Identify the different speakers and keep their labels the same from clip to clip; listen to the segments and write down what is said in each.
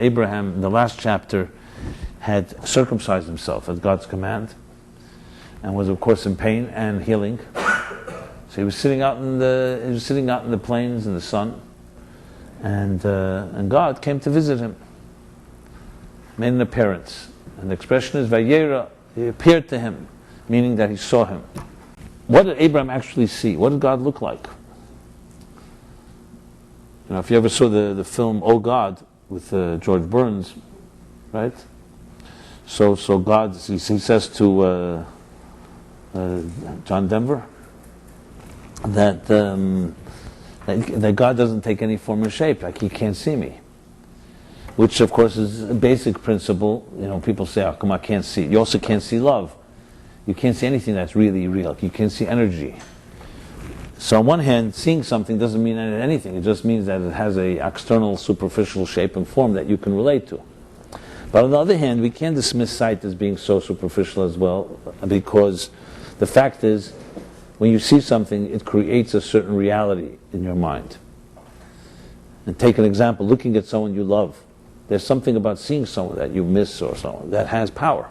Speaker 1: Abraham, in the last chapter, had circumcised himself at God's command, and was of course in pain and healing. So he was sitting out in the plains in the sun, and God came to visit him, made an appearance. And the expression is Vayera, he appeared to him, meaning that he saw him. What did Abraham actually see? What did God look like? You know, if you ever saw the film Oh God with George Burns, right? So God, he says to John Denver that God doesn't take any form or shape, like he can't see me. Which of course is a basic principle. You know, people say, "Oh, come on, I can't see." You also can't see love. You can't see anything that's really real. You can't see energy. So on one hand, seeing something doesn't mean anything. It just means that it has a external, superficial shape and form that you can relate to. But on the other hand, we can't dismiss sight as being so superficial as well, because the fact is, when you see something, it creates a certain reality in your mind. And take an example, looking at someone you love. There's something about seeing someone that you miss or someone that has power.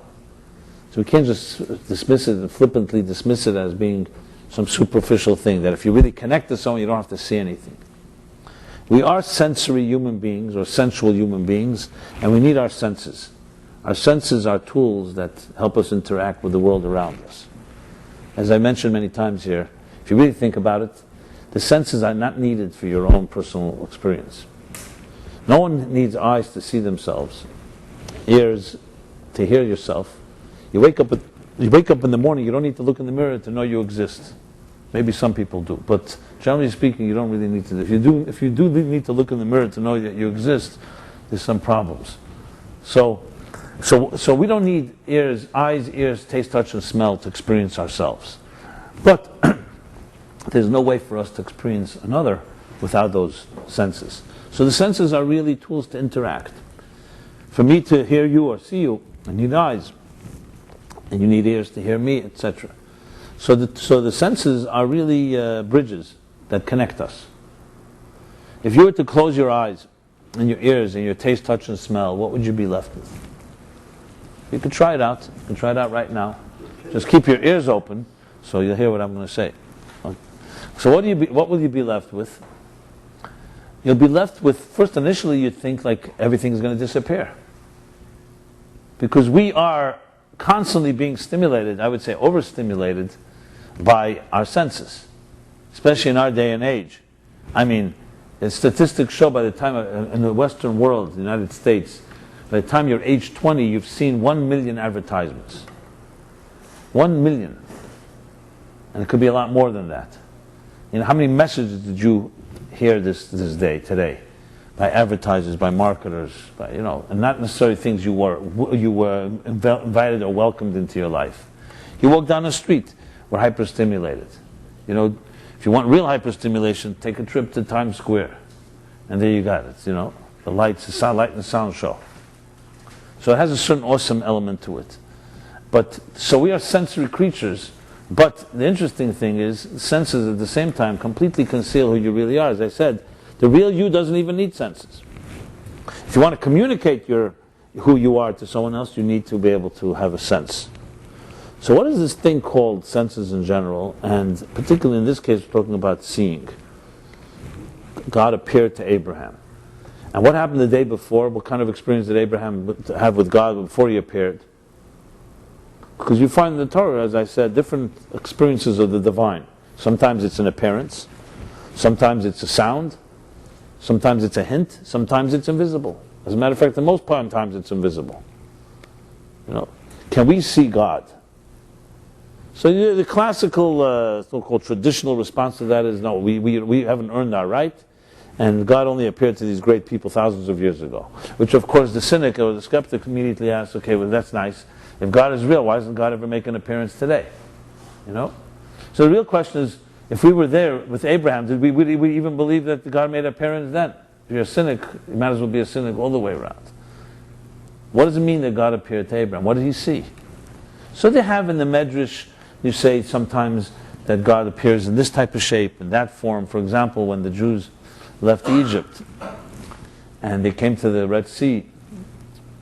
Speaker 1: So we can't just dismiss it and flippantly dismiss it as being some superficial thing, that if you really connect to someone, you don't have to see anything. We are sensory human beings, or sensual human beings, and we need our senses. Our senses are tools that help us interact with the world around us. As I mentioned many times here, if you really think about it, the senses are not needed for your own personal experience. No one needs eyes to see themselves, ears to hear yourself. You wake up in the morning, you don't need to look in the mirror to know you exist. Maybe some people do, but generally speaking, you don't really need to. If you do need to look in the mirror to know that you exist, there's some problems. So we don't need eyes, ears, taste, touch, and smell to experience ourselves. But there's no way for us to experience another without those senses. So the senses are really tools to interact. For me to hear you or see you, I need eyes. And you need ears to hear me, etc. So the senses are really bridges that connect us. If you were to close your eyes and your ears and your taste, touch, and smell, what would you be left with? You could try it out. You can try it out right now. Just keep your ears open so you'll hear what I'm going to say. So what will you be left with? You'll be left with, first initially you'd think like everything's going to disappear. Because we are constantly being stimulated, I would say overstimulated, by our senses, especially in our day and age. I mean, the statistics show by the time, in the Western world, the United States, by the time you're age 20, you've seen 1 million advertisements. 1 million. And it could be a lot more than that. You know, how many messages did you hear today? By advertisers, by marketers, and not necessarily things you were invited or welcomed into your life. You walk down the street, we're hyperstimulated. You know, if you want real hyperstimulation, take a trip to Times Square, and there you got it. You know, the lights, the light and sound show. So it has a certain awesome element to it. So we are sensory creatures. But the interesting thing is, senses at the same time completely conceal who you really are. As I said, the real you doesn't even need senses. If you want to communicate who you are to someone else, you need to be able to have a sense. So what is this thing called senses in general, and particularly in this case we're talking about seeing? God appeared to Abraham. And what happened the day before? What kind of experience did Abraham have with God before he appeared? Because you find in the Torah, as I said, different experiences of the divine. Sometimes it's an appearance, sometimes it's a sound, sometimes it's a hint, sometimes it's invisible. As a matter of fact, the most part of times it's invisible. You know, can we see God? So the classical, so-called traditional response to that is no, we haven't earned our right, and God only appeared to these great people thousands of years ago. Which of course the cynic or the skeptic immediately asks, okay, well that's nice. If God is real, why doesn't God ever make an appearance today? You know? So the real question is, if we were there with Abraham, did we even believe that God made an appearance then? If you're a cynic, you might as well be a cynic all the way around. What does it mean that God appeared to Abraham? What did he see? So they have in the Medrash, you say sometimes that God appears in this type of shape, in that form. For example, when the Jews left Egypt and they came to the Red Sea,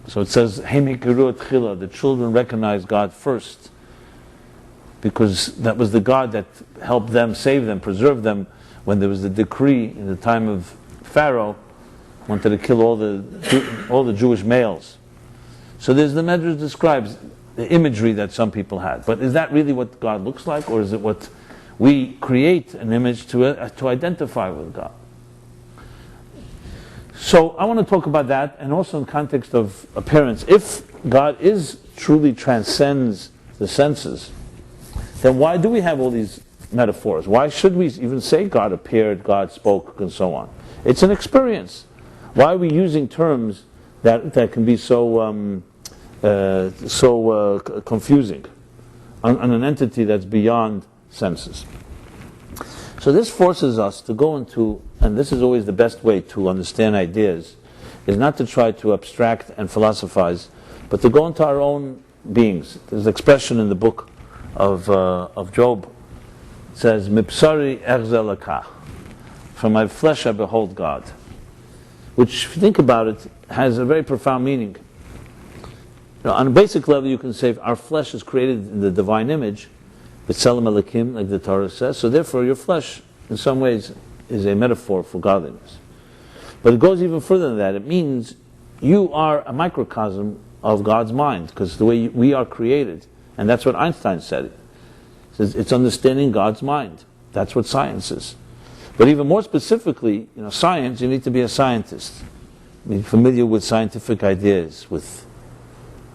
Speaker 1: So it says, the children recognized God first, because that was the God that helped them, save them, preserve them when there was the decree in the time of Pharaoh, wanted to kill all the Jewish males. So there's the Medrash describes the imagery that some people had. But is that really what God looks like, or is it what we create an image to identify with God? So I want to talk about that, and also in context of appearance. If God truly transcends the senses, then why do we have all these metaphors? Why should we even say God appeared, God spoke, and so on? It's an experience. Why are we using terms that can be so confusing on an entity that's beyond senses? So this forces us to go into, and this is always the best way to understand ideas, is not to try to abstract and philosophize, but to go into our own beings. There's an expression in the book of Job. It says, "Mipsari echzeh lekach," from my flesh I behold God. Which, if you think about it, has a very profound meaning. On a basic level, you can say our flesh is created in the divine image, B'Tselem Elokim, like the Torah says. So therefore, your flesh, in some ways, is a metaphor for godliness. But it goes even further than that. It means you are a microcosm of God's mind, because the way we are created, and that's what Einstein said. He says it's understanding God's mind. That's what science is. But even more specifically, science, you need to be a scientist. Be familiar with scientific ideas, with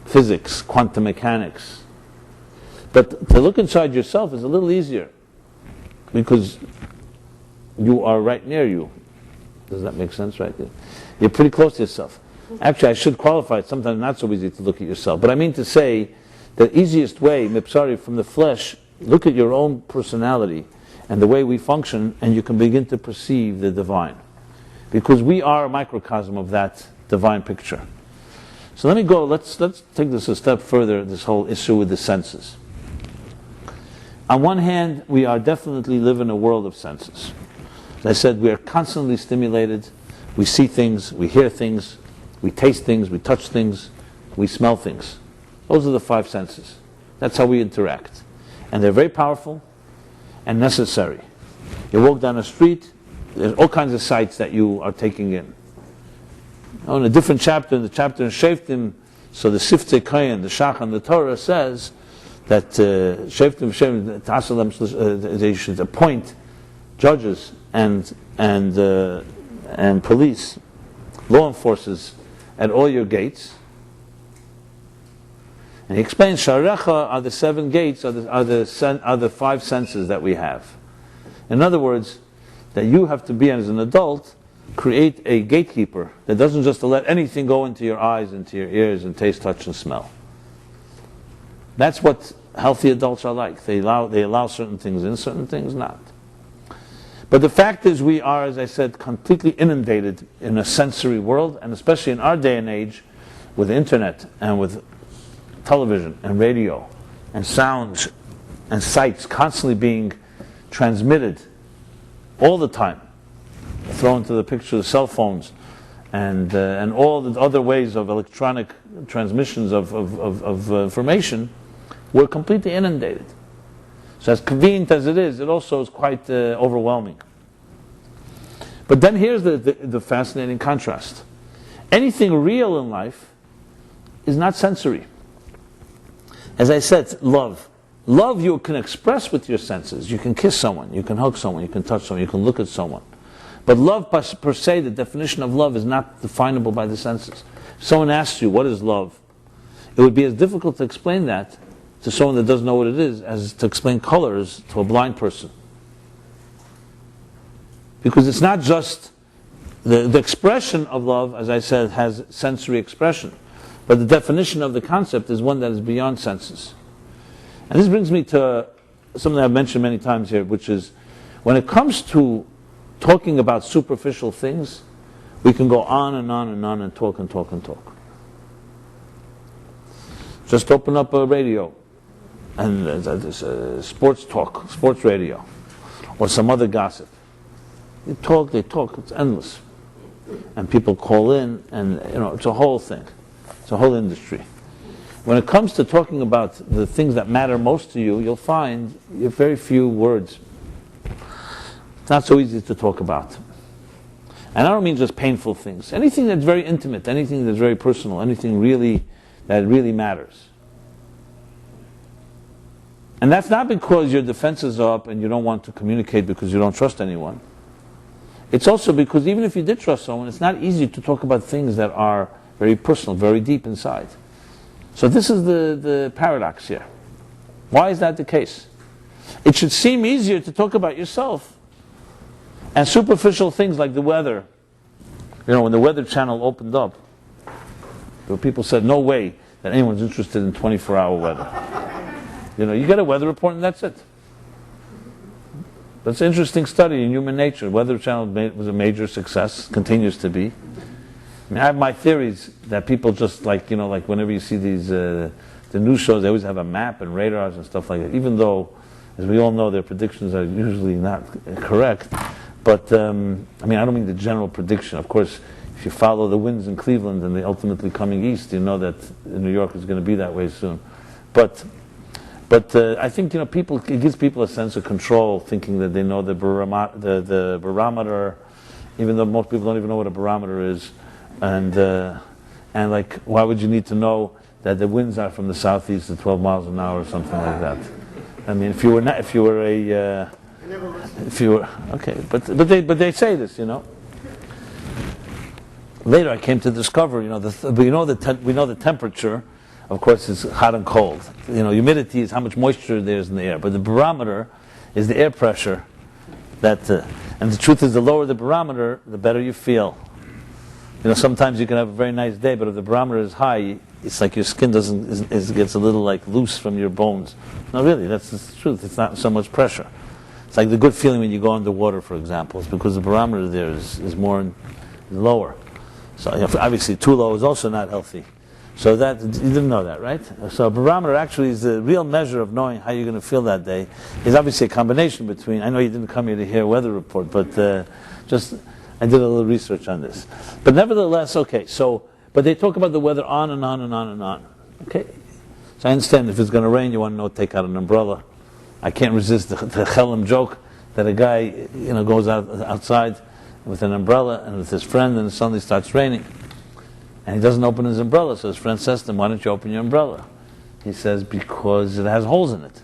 Speaker 1: physics, quantum mechanics. But to look inside yourself is a little easier, because you are right near you. Does that make sense, right? You're pretty close to yourself. Actually, I should qualify it. Sometimes not so easy to look at yourself. But I mean to say, the easiest way, mipsari, from the flesh, look at your own personality and the way we function, and you can begin to perceive the divine. Because we are a microcosm of that divine picture. So let me go, let's take this a step further, this whole issue with the senses. On one hand, we are definitely living in a world of senses. As I said, we are constantly stimulated. We see things, we hear things, we taste things, we touch things, we smell things. Those are the five senses. That's how we interact. And they're very powerful and necessary. You walk down a street, there's all kinds of sights that you are taking in. In a different chapter, in the chapter in Sheftim, so the Siftei Kayin, the Shachan, the Torah says that they should appoint judges and police, law enforcers at all your gates. And he explains, Sharecha are the 7 gates, are the 5 senses that we have. In other words, that you have to be, as an adult, create a gatekeeper that doesn't just let anything go into your eyes, into your ears, and taste, touch, and smell. That's what healthy adults are like. They allow certain things in, certain things not. But the fact is, we are, as I said, completely inundated in a sensory world, and especially in our day and age, with the internet and with television and radio and sounds and sights constantly being transmitted all the time, thrown into the picture of cell phones and all the other ways of electronic transmissions of information. We're completely inundated. So as convenient as it is, it also is quite overwhelming. But then here's the fascinating contrast. Anything real in life is not sensory. As I said, love. Love you can express with your senses. You can kiss someone, you can hug someone, you can touch someone, you can look at someone. But love per se, the definition of love is not definable by the senses. If someone asks you, what is love? It would be as difficult to explain that to someone that doesn't know what it is as to explain colors to a blind person. Because it's not just the expression of love, as I said, has sensory expression. But the definition of the concept is one that is beyond senses. And this brings me to something I've mentioned many times here, which is when it comes to talking about superficial things, we can go on and on and on and talk and talk and talk. Just open up a radio and sports talk, sports radio, or some other gossip. They talk, it's endless. And people call in, and it's a whole thing. It's a whole industry. When it comes to talking about the things that matter most to you, you'll find you have very few words. It's not so easy to talk about. And I don't mean just painful things. Anything that's very intimate, anything that's very personal, anything really that really matters. And that's not because your defenses are up and you don't want to communicate because you don't trust anyone. It's also because even if you did trust someone, it's not easy to talk about things that are very personal, very deep inside. So this is the paradox here. Why is that the case? It should seem easier to talk about yourself and superficial things like the weather. You know, when the Weather Channel opened up, there were people said, no way that anyone's interested in 24-hour weather. You know, you get a weather report and that's it. That's an interesting study in human nature. Weather Channel was a major success, continues to be. I mean, I have my theories that people just like, you know, like whenever you see these, the news shows, they always have a map and radars and stuff like that, even though, as we all know, their predictions are usually not correct. But, I mean, I don't mean the general prediction. Of course, if you follow the winds in Cleveland and they're ultimately coming east, you know that New York is going to be that way soon. But I think, you know, it gives people a sense of control, thinking that they know the barometer, even though most people don't even know what a barometer is. And like, why would you need to know that the winds are from the southeast at 12 miles an hour or something like that? I mean, if you were okay, but they say this, you know. Later, I came to discover, you know, we know the temperature. Of course, is hot and cold. You know, humidity is how much moisture there is in the air. But the barometer is the air pressure. And the truth is, the lower the barometer, the better you feel. You know, sometimes you can have a very nice day, but if the barometer is high, it's like your skin gets a little like loose from your bones. No, really, that's the truth. It's not so much pressure. It's like the good feeling when you go underwater, for example. It's because the barometer there is lower. So, you know, obviously, too low is also not healthy. So that, you didn't know that, right? So a barometer actually is the real measure of knowing how you're going to feel that day. Is obviously a combination between, I know you didn't come here to hear a weather report, but I did a little research on this. But nevertheless, okay, but they talk about the weather on and on and on and on. Okay? So I understand if it's going to rain, you want to know, take out an umbrella. I can't resist the chelam joke that a guy, you know, goes outside with an umbrella and with his friend and it suddenly starts raining. And he doesn't open his umbrella, so his friend says to him, why don't you open your umbrella? He says, because it has holes in it.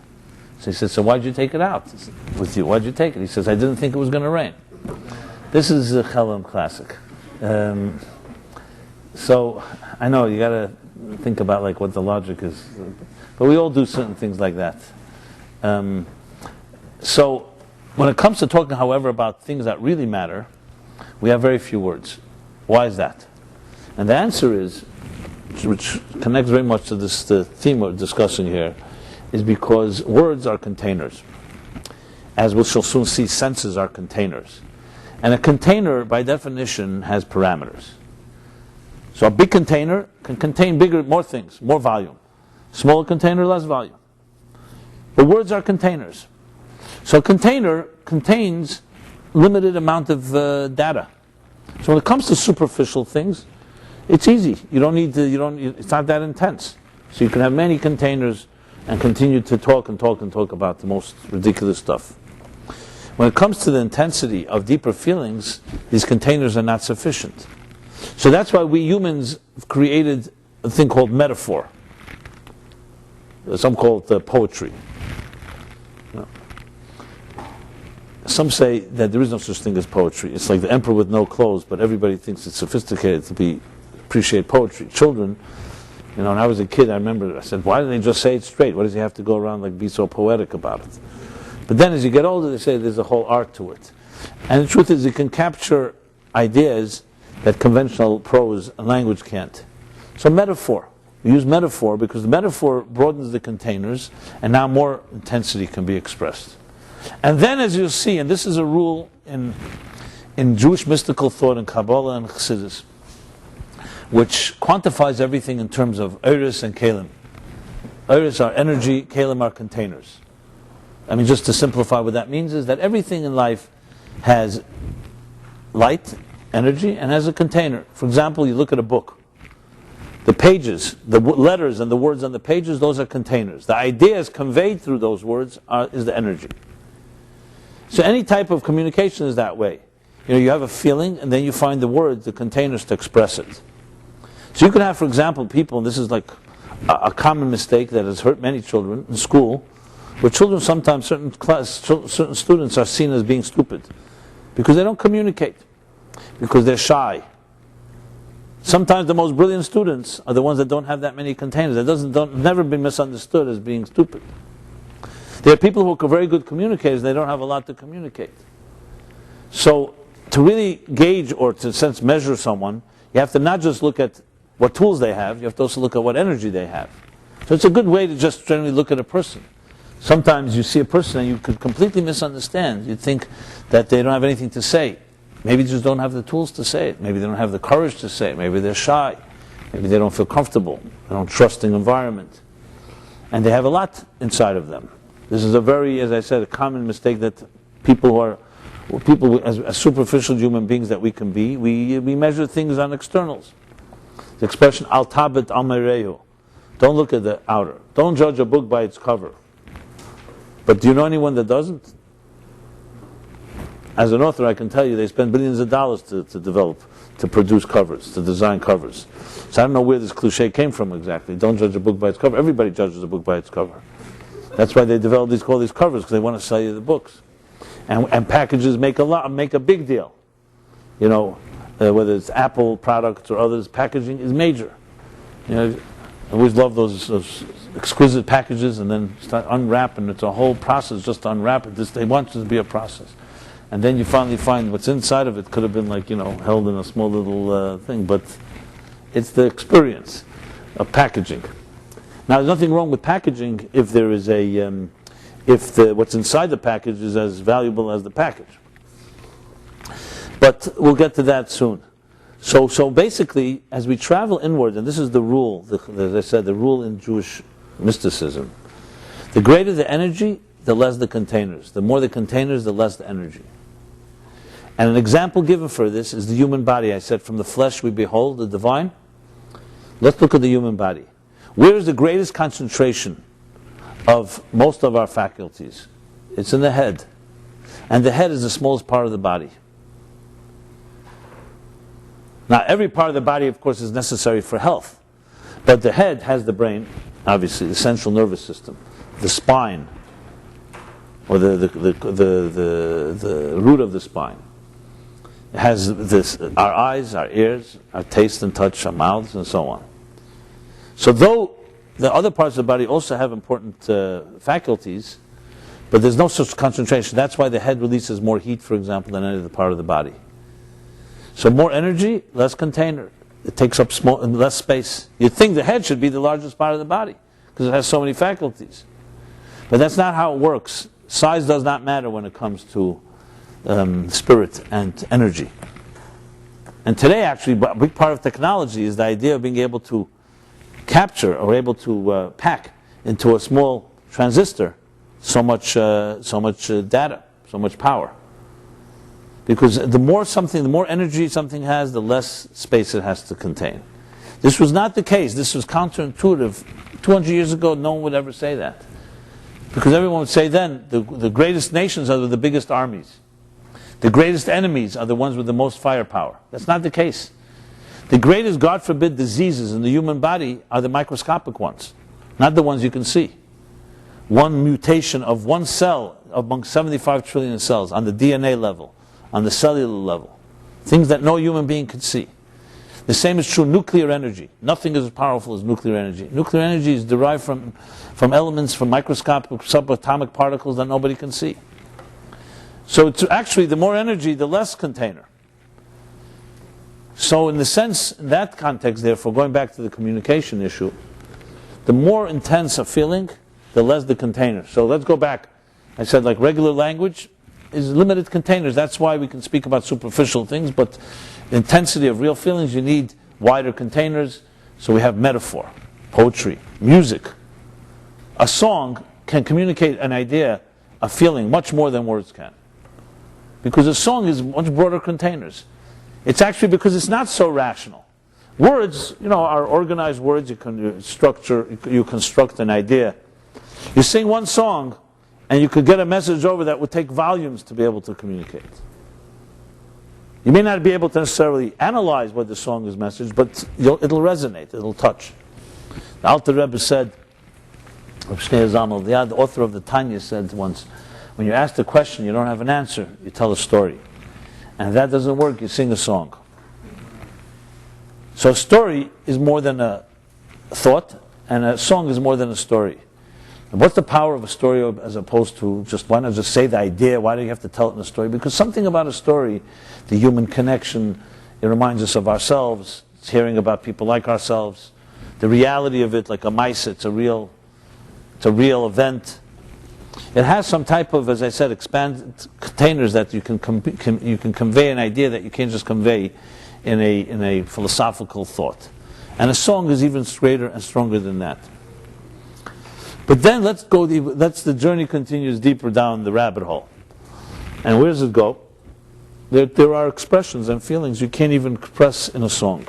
Speaker 1: So he says, so why'd you take it out with you? Why'd you take it? He says, I didn't think it was going to rain. This is a Chelam classic. So I know you got to think about like what the logic is, but we all do certain things like that. So when it comes to talking, however, about things that really matter, we have very few words. Why is that? And the answer is, which connects very much to the theme we're discussing here, is because words are containers. As we shall soon see, senses are containers. And a container, by definition, has parameters. So a big container can contain more things, more volume. Smaller container, less volume. But words are containers. So a container contains limited amount of data. So when it comes to superficial things, it's easy. It's not that intense. So you can have many containers and continue to talk about the most ridiculous stuff. When it comes to the intensity of deeper feelings, these containers are not sufficient. So that's why we humans have created a thing called metaphor. Some call it poetry. Some say that there is no such thing as poetry. It's like the emperor with no clothes, but everybody thinks it's sophisticated to appreciate poetry. Children, you know, when I was a kid, I remember, I said, why don't they just say it straight? Why does he have to go around like be so poetic about it? But then as you get older, they say there's a whole art to it. And the truth is, you can capture ideas that conventional prose and language can't. So metaphor. We use metaphor because the metaphor broadens the containers, and now more intensity can be expressed. And then, as you'll see, and this is a rule in Jewish mystical thought, in Kabbalah and Chassidus, which quantifies everything in terms of Eris and Kalim. Eris are energy, Kalim are containers. I mean, just to simplify, what that means is that everything in life has light, energy, and has a container. For example, you look at a book. The pages, the letters and the words on the pages, those are containers. The ideas conveyed through those words is the energy. So any type of communication is that way. You have a feeling, and then you find the words, the containers to express it. So you could have, for example, people, and this is like a common mistake that has hurt many children in school, where children sometimes, certain students are seen as being stupid because they don't communicate, because they're shy. Sometimes the most brilliant students are the ones that don't have that many containers. That never been misunderstood as being stupid. There are people who are very good communicators, they don't have a lot to communicate. So to really gauge or to sense measure someone, you have to not just look at what tools they have, you have to also look at what energy they have. So it's a good way to just generally look at a person. Sometimes you see a person and you could completely misunderstand. You think that they don't have anything to say. Maybe they just don't have the tools to say it. Maybe they don't have the courage to say it. Maybe they're shy. Maybe they don't feel comfortable. They don't trust the environment. And they have a lot inside of them. This is a very, as I said, a common mistake that people as superficial human beings that we can be, we measure things on externals. The expression, al tabet al mereyo. Don't look at the outer. Don't judge a book by its cover. But do you know anyone that doesn't? As an author, I can tell you they spend billions of dollars to produce covers, to design covers. So I don't know where this cliche came from exactly. Don't judge a book by its cover. Everybody judges a book by its cover. That's why they develop these covers, because they want to sell you the books. And packages make a big deal. Whether it's Apple products or others, packaging is major. I always love those exquisite packages, and then start unwrap, and it's a whole process just to unwrap it. They want it to be a process. And then you finally find what's inside of it could have been held in a small little thing, but it's the experience of packaging. Now, there's nothing wrong with packaging if there is what's inside the package is as valuable as the package. But we'll get to that soon. So basically, as we travel inward, and this is the rule, as I said, the rule in Jewish mysticism, the greater the energy, the less the containers. The more the containers, the less the energy. And an example given for this is the human body. I said, from the flesh we behold the divine. Let's look at the human body. Where is the greatest concentration of most of our faculties? It's in the head. And the head is the smallest part of the body. Now, every part of the body, of course, is necessary for health. But the head has the brain, obviously, the central nervous system, the spine, or the root of the spine. It has our eyes, our ears, our taste and touch, our mouths, and so on. So though the other parts of the body also have important faculties, but there's no such concentration. That's why the head releases more heat, for example, than any other part of the body. So more energy, less container. It takes up less space. You'd think the head should be the largest part of the body because it has so many faculties. But that's not how it works. Size does not matter when it comes to spirit and energy. And today, actually, a big part of technology is the idea of being able to capture or able to pack into a small transistor so much data, so much power. Because the more energy something has, the less space it has to contain. This was not the case. This was counterintuitive. 200 years ago, no one would ever say that. Because everyone would say then, the greatest nations are the biggest armies. The greatest enemies are the ones with the most firepower. That's not the case. The greatest, God forbid, diseases in the human body are the microscopic ones, not the ones you can see. One mutation of one cell among 75 trillion cells on the DNA level, on the cellular level, things that no human being could see. The same is true nuclear energy. Nothing is as powerful as nuclear energy. Nuclear energy is derived from elements, from microscopic subatomic particles that nobody can see. So it's actually, the more energy, the less container. So in that context, therefore, going back to the communication issue, the more intense a feeling, the less the container. So let's go back. I said like regular language is limited containers. That's why we can speak about superficial things, but the intensity of real feelings, you need wider containers. So we have metaphor, poetry, music. A song can communicate an idea, a feeling, much more than words can. Because a song is much broader containers. It's actually because it's not so rational. Words, are organized words. You can you construct an idea. You sing one song, and you could get a message over that would take volumes to be able to communicate. You may not be able to necessarily analyze what the song is message, but it'll resonate, it'll touch. The Alter Rebbe said, the author of the Tanya said once, when you ask a question, you don't have an answer, you tell a story. And if that doesn't work, you sing a song. So a story is more than a thought, and a song is more than a story. And what's the power of a story as opposed to why not just say the idea? Why do you have to tell it in a story? Because something about a story, the human connection, it reminds us of ourselves. It's hearing about people like ourselves. The reality of it, like a mice, it's a real event. It has some type of, as I said, expanded containers that you can convey an idea that you can't just convey in a philosophical thought. And a song is even greater and stronger than that. But then the journey continues deeper down the rabbit hole. And where does it go? There are expressions and feelings you can't even express in a song.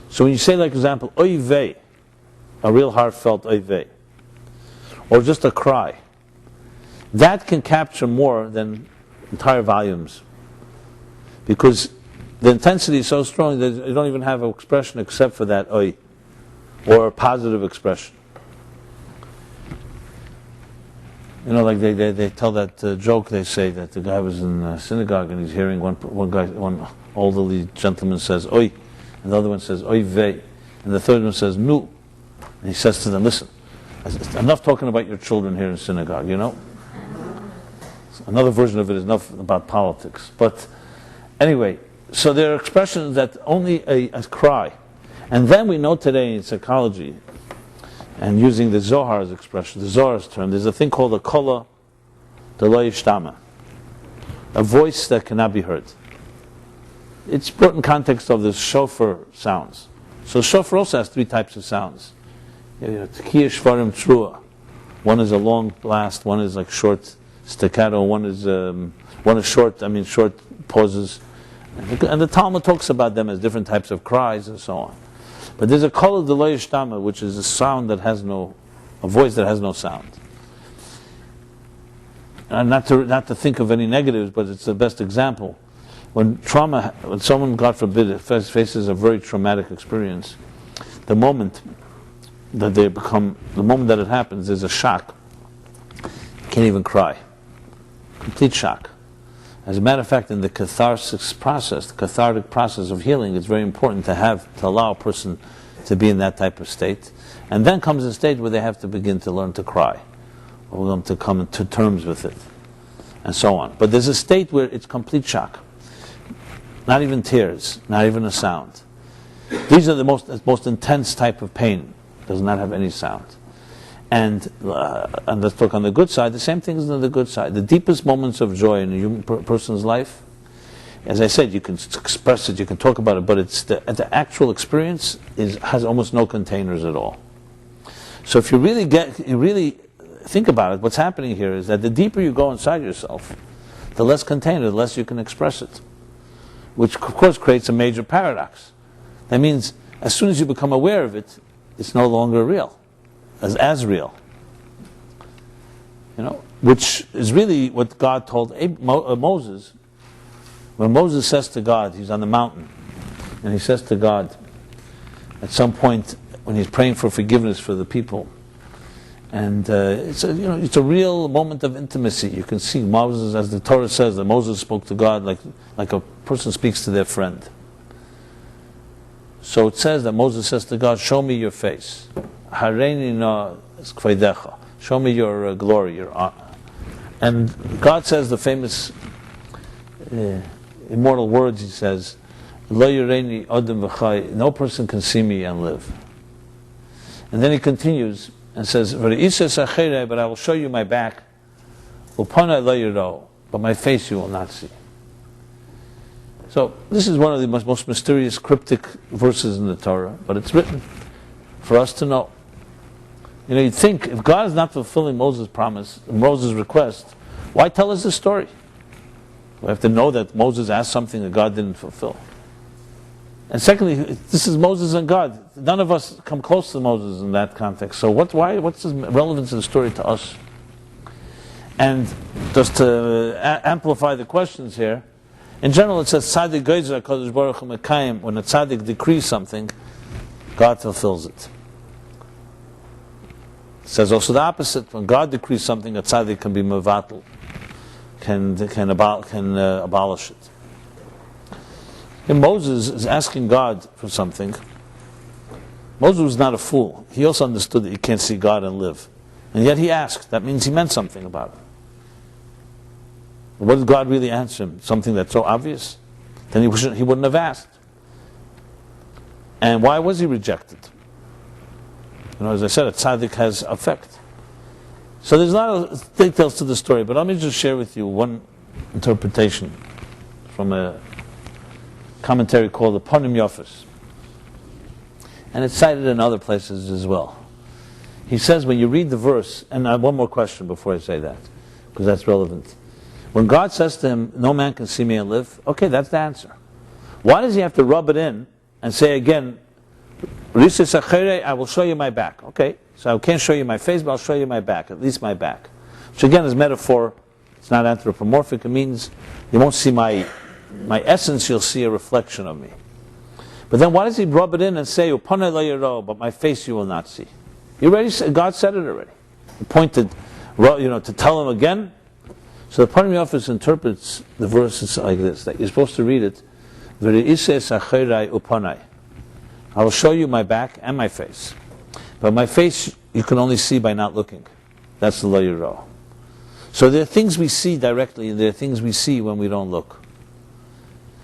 Speaker 1: So when you say, like example, oy vey, a real heartfelt oy vey, or just a cry, that can capture more than entire volumes. Because the intensity is so strong that you don't even have an expression except for that oy, or a positive expression. Like they tell that joke. They say that the guy was in a synagogue and he's hearing one elderly gentleman says "oi," and the other one says "oi vey," and the third one says "nu," and he says to them, "Listen, enough talking about your children here in synagogue. Another version of it is enough about politics." But anyway, so there are expressions that only a cry, and then we know today in psychology. And using the Zohar's expression, the Zohar's term, there's a thing called a kola lo yishtama, a voice that cannot be heard. It's brought in context of the shofar sounds. So shofar also has three types of sounds. Tekiya shvarim trua. One is a long blast, one is like short staccato, one is short pauses. And the Talmud talks about them as different types of cries and so on. But there's a kol lo yishtama, which is a voice that has no sound. And not to think of any negatives, but it's the best example. When someone, God forbid, faces a very traumatic experience, the moment that it happens, there's a shock. You can't even cry. Complete shock. As a matter of fact, in the cathartic process of healing, it's very important to allow a person to be in that type of state. And then comes a state where they have to begin to learn to cry, or them to come to terms with it, and so on. But there's a state where it's complete shock. Not even tears, not even a sound. These are the most intense type of pain. Does not have any sound. And let's talk on the good side. The same thing is on the good side. The deepest moments of joy in a human person's life, as I said, you can express it, you can talk about it, but it's the actual experience has almost no containers at all. So if you really think about it, what's happening here is that the deeper you go inside yourself, the less container, the less you can express it, which of course creates a major paradox. That means as soon as you become aware of it, it's no longer real. As real, which is really what God told Moses. When Moses says to God, he's on the mountain, and he says to God, at some point when he's praying for forgiveness for the people, and it's a real moment of intimacy. You can see Moses, as the Torah says, that Moses spoke to God like a person speaks to their friend. So it says that Moses says to God, "Show me your face. Hareini na kvedecha. Show me your glory, your honor." And God says the famous immortal words. He says, "Lo yireini adam v'chai." No person can see me and live. And then he continues and says, "V're'isa sachere, but I will show you my back. Upanai lo yiro, but my face you will not see." So this is one of the most mysterious, cryptic verses in the Torah, but it's written for us to know. You'd think, if God is not fulfilling Moses' promise, Moses' request, why tell us this story? We have to know that Moses asked something that God didn't fulfill. And secondly, this is Moses and God. None of us come close to Moses in that context. So what's the relevance of the story to us? And just to amplify the questions here, in general it says, Tzaddik Geizer HaKadosh Baruch Hu Mekayim. When a tzaddik decrees something, God fulfills it. It says also the opposite. When God decrees something, a tzaddik can be mevatel, can abolish it. And Moses is asking God for something. Moses was not a fool. He also understood that you can't see God and live. And yet he asked. That means he meant something about it. What did God really answer him? Something that's so obvious? Then he wouldn't have asked. And why was he rejected? As I said, a tzaddik has effect. So there's a lot of details to the story, but let me just share with you one interpretation from a commentary called the Panim Yofis. And it's cited in other places as well. He says when you read the verse, and I have one more question before I say that, because that's relevant. When God says to him, no man can see me and live, okay, that's the answer. Why does he have to rub it in and say again, I will show you my back? Okay, so I can't show you my face, but I'll show you my back, at least my back. Which again is metaphor, it's not anthropomorphic, it means you won't see my essence, you'll see a reflection of me. But then why does he rub it in and say, but my face you will not see? You already said, God said it already. He pointed, to tell him again. So the Panim Yofis interprets the verses like this, that you're supposed to read it, I will show you my back and my face. But my face you can only see by not looking. That's the lo yiro. So there are things we see directly, and there are things we see when we don't look.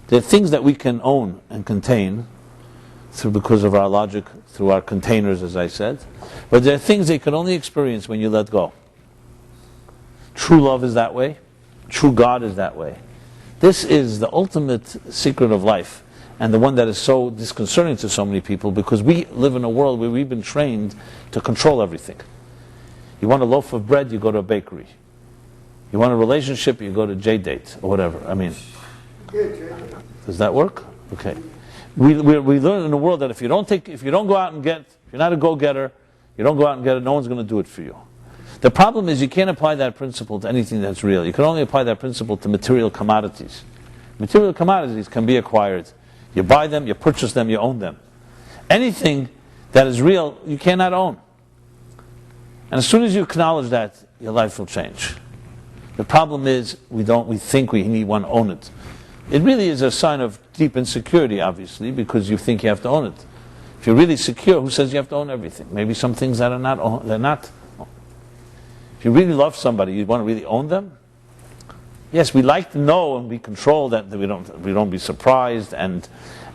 Speaker 1: There are things that we can own and contain because of our logic, through our containers, as I said. But there are things that you can only experience when you let go. True love is that way. True God is that way. This is the ultimate secret of life, and the one that is so disconcerting to so many people, because we live in a world where we've been trained to control everything. You want a loaf of bread, you go to a bakery. You want a relationship, you go to J-Date, or whatever. I mean, does that work? Okay. We learn in a world that if you don't go out and get, if you're not a go-getter, you don't go out and get it, no one's going to do it for you. The problem is you can't apply that principle to anything that's real. You can only apply that principle to material commodities. Material commodities can be acquired. You buy them, you purchase them, you own them. Anything that is real, you cannot own. And as soon as you acknowledge that, your life will change. The problem is we think we want to own it. It really is a sign of deep insecurity, obviously, because you think you have to own it. If you're really secure, who says you have to own everything? Maybe some things that are not, they're not. If you really love somebody, you want to really own them? Yes, we like to know and be controlled, that we don't be surprised, and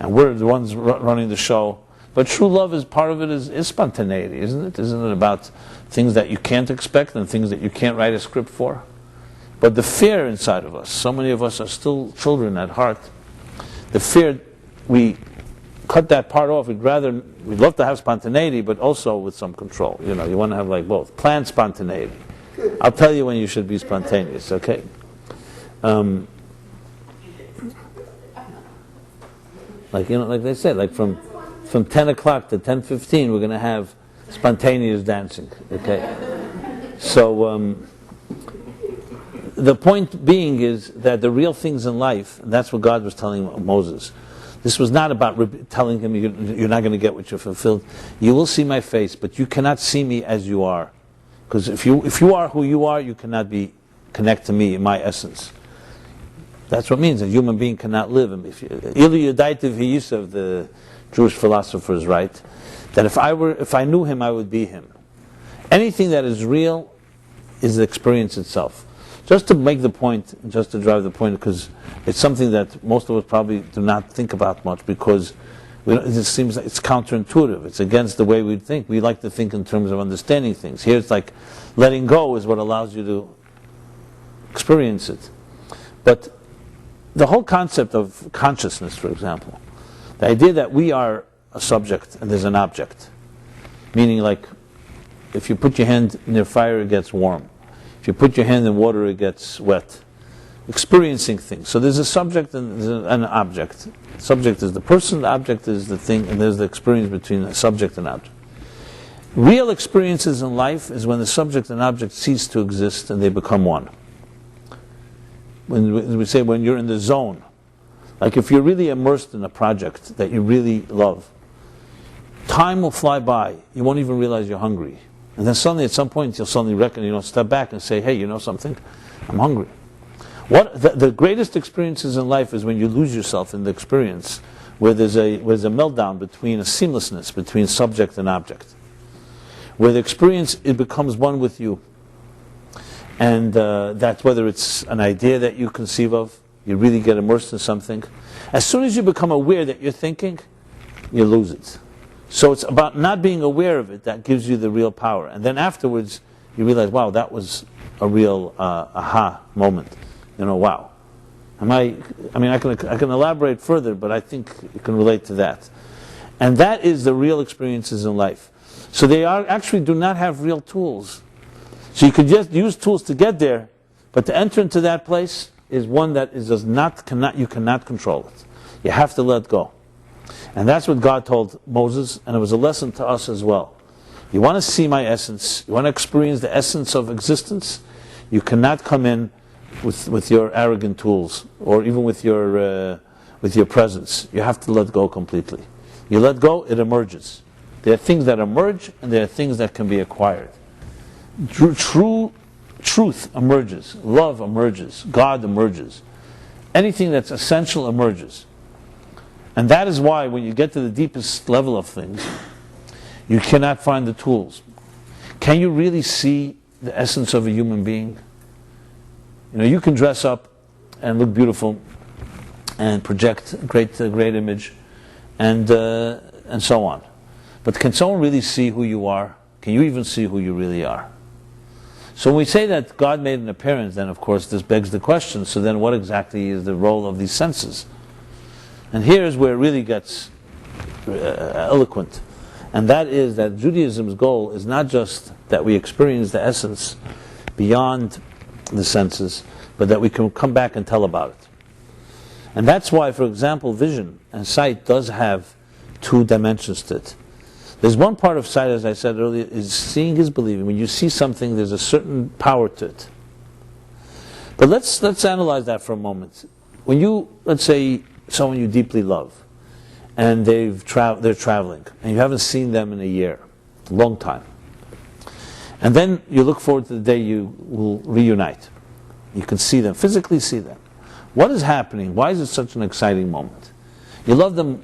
Speaker 1: we're the ones running the show. But true love is part of it is spontaneity, isn't it? Isn't it about things that you can't expect and things that you can't write a script for? But the fear inside of us, so many of us are still children at heart. The fear, we cut that part off. We'd love to have spontaneity, but also with some control. You want to have like both. Planned spontaneity. I'll tell you when you should be spontaneous, okay? Like they said, like from 10 o'clock to 10:15, we're going to have spontaneous dancing, okay? So the point being is that the real things in life, and that's what God was telling Moses. This was not about telling him you're not going to get what you're fulfilled. You will see my face, but you cannot see me as you are. Because if you are who you are, you cannot connect to me in my essence. That's what it means. A human being cannot live. The Jewish philosophers write that if I knew him, I would be him. Anything that is real is the experience itself. Just to make the point, just to drive the point, because it's something that most of us probably do not think about much, because it seems like it's counterintuitive. It's against the way we think. We like to think in terms of understanding things. Here it's like letting go is what allows you to experience it. But the whole concept of consciousness, for example, the idea that we are a subject and there's an object, meaning like if you put your hand near fire, it gets warm. If you put your hand in water, it gets wet. experiencing things. So there's a subject and there's an object. Subject is the person, the object is the thing, and there's the experience between the subject and object. Real experiences in life is when the subject and object cease to exist and they become one. When we say when you're in the zone, like if you're really immersed in a project that you really love, time will fly by. You won't even realize you're hungry. And then suddenly at some point you'll suddenly reckon, step back and say, hey, you know something? I'm hungry. The greatest experiences in life is when you lose yourself in the experience, where there's a meltdown between a seamlessness between subject and object, where the experience, it becomes one with you. And that's whether it's an idea that you conceive of, you really get immersed in something. As soon as you become aware that you're thinking, you lose it. So it's about not being aware of it that gives you the real power. And then afterwards, you realize, wow, that was a real aha moment. Wow. I can elaborate further, but I think you can relate to that. And that is the real experiences in life. So they actually do not have real tools. So you could just use tools to get there, but to enter into that place is one that you cannot control it. You have to let go. And that's what God told Moses, and it was a lesson to us as well. You want to see my essence, you want to experience the essence of existence, you cannot come in with your arrogant tools, or even with your presence. You have to let go completely. You let go, it emerges. There are things that emerge, and there are things that can be acquired. True truth emerges, love emerges, God emerges. Anything that's essential emerges. And that is why when you get to the deepest level of things, you cannot find the tools. Can you really see the essence of a human being? You can dress up and look beautiful and project a great image and so on. But can someone really see who you are? Can you even see who you really are? So when we say that God made an appearance, then of course this begs the question, so then what exactly is the role of these senses? And here's where it really gets eloquent. And that is that Judaism's goal is not just that we experience the essence beyond the senses, but that we can come back and tell about it. And that's why, for example, vision and sight does have two dimensions to it. There's one part of sight, as I said earlier, is seeing is believing. When you see something, there's a certain power to it. But let's analyze that for a moment. When let's say, someone you deeply love, and they're traveling, and you haven't seen them in a year, a long time. And then you look forward to the day you will reunite. You can see them, physically see them. What is happening? Why is it such an exciting moment? You love them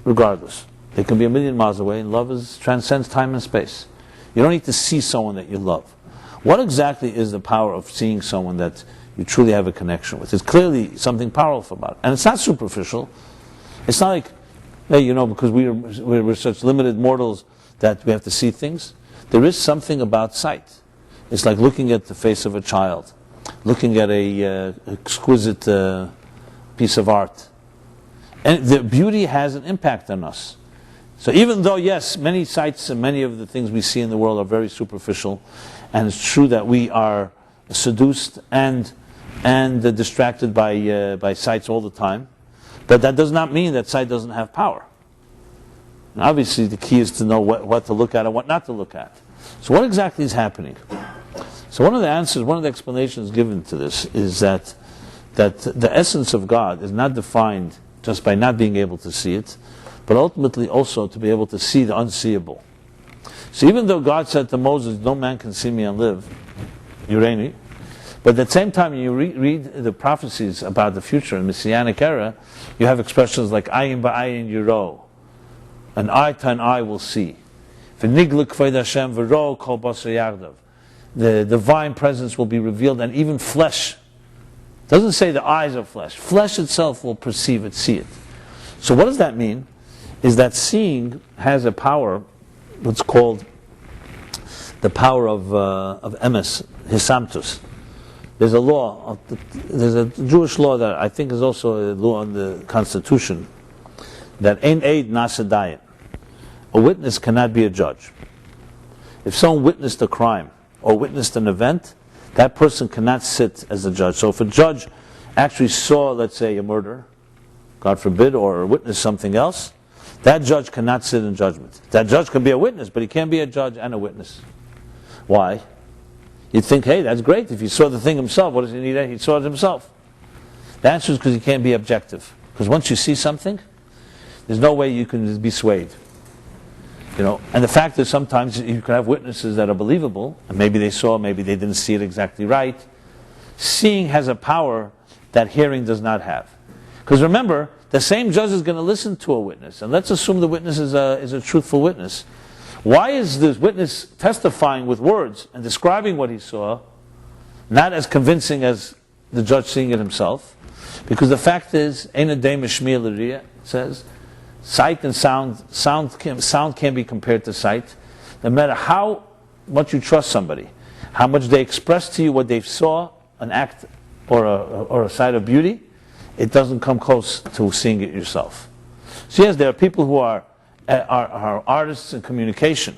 Speaker 1: regardless. They can be a million miles away, and love transcends time and space. You don't need to see someone that you love. What exactly is the power of seeing someone that you truly have a connection with? It's clearly something powerful about it. And it's not superficial. It's not like, hey, because we're such limited mortals that we have to see things. There is something about sight. It's like looking at the face of a child, looking at a exquisite piece of art. And the beauty has an impact on us. So even though, yes, many sights and many of the things we see in the world are very superficial, and it's true that we are seduced and distracted by sights all the time, but that does not mean that sight doesn't have power. And obviously the key is to know what to look at and what not to look at. So what exactly is happening? So one of the explanations given to this is that the essence of God is not defined just by not being able to see it, but ultimately also to be able to see the unseeable. So even though God said to Moses, no man can see me and live, Yureni, but at the same time you read the prophecies about the future in Messianic era, you have expressions like ayin ba'ayin yiro, an eye to an eye will see. V'niglik k'ved Hashem v'ro kol basar yardav. The divine presence will be revealed, and even flesh. It doesn't say the eyes of flesh. Flesh itself will perceive it, see it. So what does that mean? Is that seeing has a power, what's called the power of emes, hisamtus. There's a law, there's a Jewish law that I think is also a law in the Constitution, that ein eid nasa dayan. A witness cannot be a judge. If someone witnessed a crime or witnessed an event, That person cannot sit as a judge. So if a judge actually saw, let's say, a murder, God forbid, or witnessed something else, that judge cannot sit in judgment. That judge can be a witness, but he can't be a judge and a witness. Why? You'd think, hey, that's great. If he saw the thing himself, what does he need? He saw it himself. The answer is because he can't be objective. Because once you see something, there's no way you can be swayed. And the fact is sometimes you can have witnesses that are believable, and maybe they saw, maybe they didn't see it exactly right. Seeing has a power that hearing does not have. Because remember, the same judge is going to listen to a witness, and let's assume the witness is a truthful witness. Why is this witness testifying with words and describing what he saw not as convincing as the judge seeing it himself? Because the fact is, Eina Dema Shmiya L'Riya says, sight and sound can't be compared to sight. No matter how much you trust somebody, how much they express to you what they saw, an act or a sight of beauty, it doesn't come close to seeing it yourself. So yes, there are people who are artists in communication,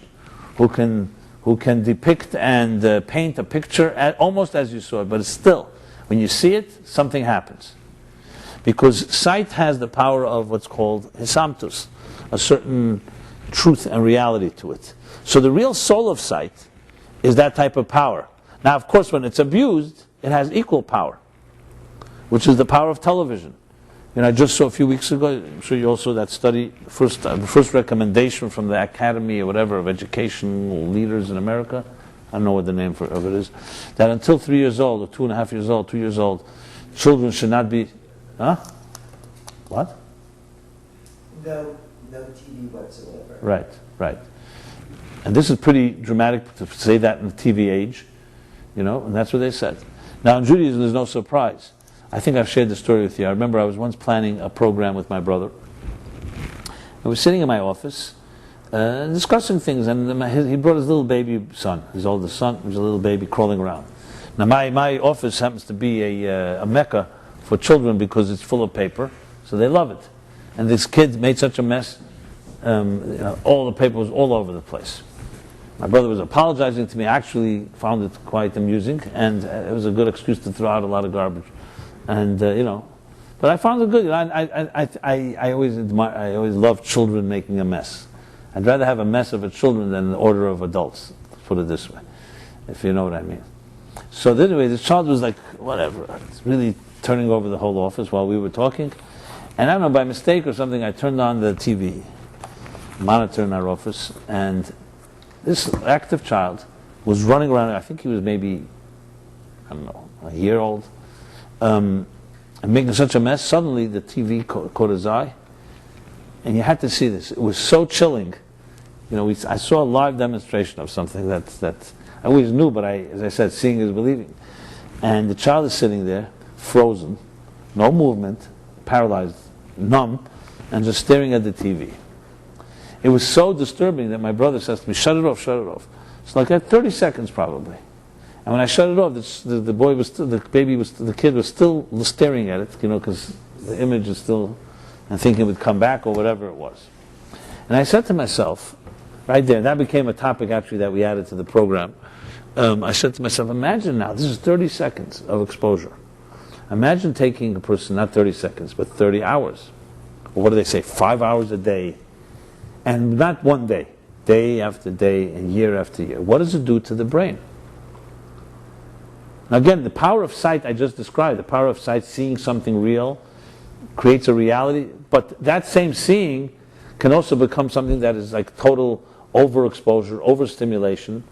Speaker 1: who can depict and paint a picture almost as you saw it, but it's still, when you see it, something happens. Because sight has the power of what's called hisamtus, a certain truth and reality to it. So the real soul of sight is that type of power. Now, of course, when it's abused, it has equal power, which is the power of television. I just saw a few weeks ago, I'm sure you all saw that study, the first recommendation from the Academy or whatever of educational leaders in America, I don't know what the name of it is, that until 3 years old, or 2.5 years old, 2 years old, children should not be... Huh? What?
Speaker 2: No TV whatsoever.
Speaker 1: Right. And this is pretty dramatic to say that in the TV age, and that's what they said. Now in Judaism there's no surprise. I think I've shared the story with you. I remember I was once planning a program with my brother. I was sitting in my office discussing things, and he brought his little baby son, his oldest son, who was a little baby crawling around. Now my office happens to be a mecca for children because it's full of paper, so they love it. And this kid made such a mess, all the paper was all over the place. My brother was apologizing to me. I actually found it quite amusing, and it was a good excuse to throw out a lot of garbage. And but I found it good. I always love children making a mess. I'd rather have a mess of a children than an order of adults. Let's put it this way, if you know what I mean. So anyway, the child was like, whatever, it's really turning over the whole office while we were talking. And I don't know, by mistake or something, I turned on the TV monitor in our office, and this active child was running around. I think he was maybe, I don't know, a year old, and making such a mess. Suddenly the TV caught his eye, and you had to see this. It was so chilling. I saw a live demonstration of something that I always knew, but as I said, seeing is believing. And the child is sitting there, frozen, no movement, paralyzed, numb, and just staring at the TV. It was so disturbing that my brother says to me, shut it off. It's like at 30 seconds probably. And when I shut it off, the kid was still staring at it, because the image is still, and thinking it would come back or whatever it was. And I said to myself, right there, and that became a topic actually that we added to the program. I said to myself, imagine now, this is 30 seconds of exposure. Imagine taking a person, not 30 seconds, but 30 hours. Or what do they say, 5 hours a day. And not one day, day after day and year after year. What does it do to the brain? Now again, the power of sight I just described, the power of sight, seeing something real, creates a reality, but that same seeing can also become something that is like total overexposure, overstimulation,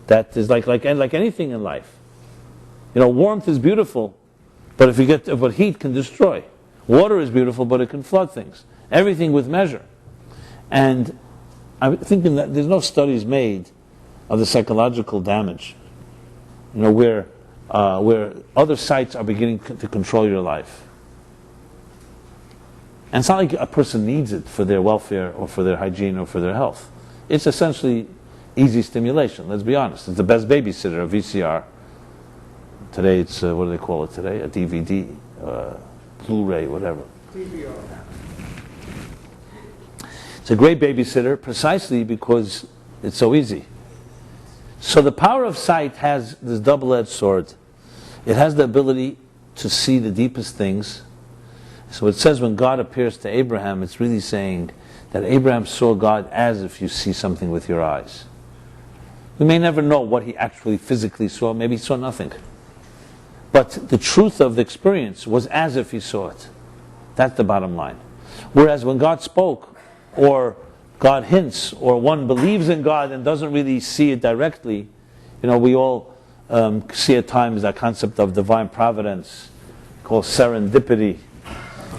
Speaker 1: that is like anything in life. Warmth is beautiful, but but heat can destroy. Water is beautiful, but it can flood things. Everything with measure. And I'm thinking that there's no studies made of the psychological damage, where other sites are beginning to control your life. And it's not like a person needs it for their welfare or for their hygiene or for their health. It's essentially easy stimulation, let's be honest. It's the best babysitter, a VCR. Today it's, what do they call it today? A DVD, Blu-ray, whatever.
Speaker 2: DVR.
Speaker 1: It's a great babysitter precisely because it's so easy. So the power of sight has this double-edged sword. It has the ability to see the deepest things. So it says when God appears to Abraham, it's really saying that Abraham saw God as if you see something with your eyes. We may never know what he actually physically saw. Maybe he saw nothing. But the truth of the experience was as if he saw it. That's the bottom line. Whereas when God spoke, or God hints, or one believes in God and doesn't really see it directly, we all see at times that concept of divine providence, called serendipity,